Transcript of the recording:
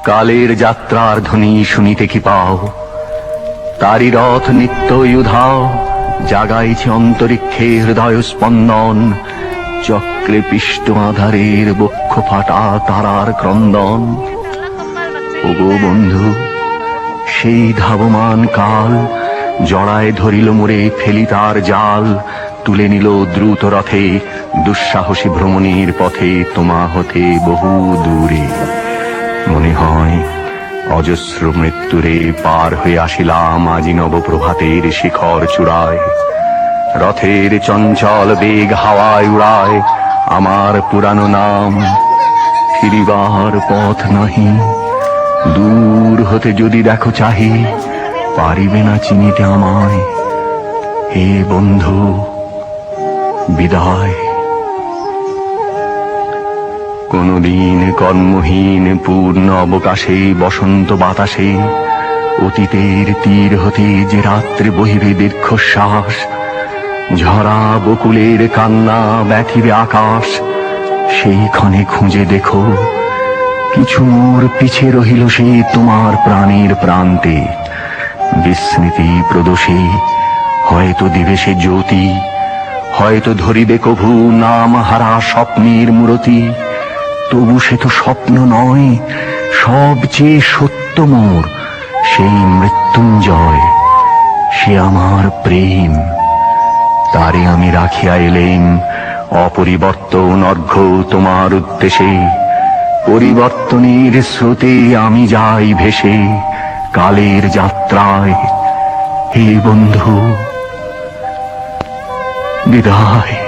কালের যাত্রার ধ্বনি শুনিতে কি পাও, তারি রথ নিত্যই উধাও, জাগাইছে অন্তরিক্ষে হৃদয় স্পন্দন, চক্রে পিষ্ট আধারের বক্ষ ফাটা তারার ক্রন্দন। ওগো বন্ধু, সেই ধাবমান কাল জড়ায় ধরিল মোরে, ফেলি তার জাল, তুলে নিল দ্রুত রথে দুঃসাহসী ভ্রমণের পথে, তোমা হতে বহু দূরে। মনে হয় অজস্র মৃত্যুরে পার হয়ে আসিলাম আজি নবপ্রভাতের শিখর চূড়ায়। রথের চঞ্চল বেগ হাওয়ায় উড়ায় আমার পুরানো নাম, ফিরিবার পথ নাহি, দূর হতে যদি দেখো চাহি, পারিবে না চিনিতে আমায়। হে বন্ধু, বিদায়। কোনদিন কর্মহীন পূর্ণ অবকাশে বসন্ত বাতাসে অতীতের তীর হতে যে রাত্রে বহিবে দীর্ঘশ্বাস, ঝরা বকুলের কান্না ব্যথিবে আকাশ, সেইখানে খুঁজে দেখো কিছু মোর পিছে রহিল সে তোমার প্রাণের প্রান্তে। বিস্মৃতি প্রদোষে হয়তো দিবে সে জ্যোতি, হয়তো ধরিবে কভু নাম হারা স্বপ্নের মূরতি। তবু সে তো স্বপ্ন নয়, সবচেয়ে সত্য মোর সেই মৃত্যুঞ্জয়, সে আমার প্রেম। তারে আমি রাখিয়া এলেম অপরিবর্তন অর্ঘ্য তোমার উদ্দেশে। পরিবর্তনের স্রোতে আমি যাই ভেসে কালের যাত্রায়। হে বন্ধু, বিদায়।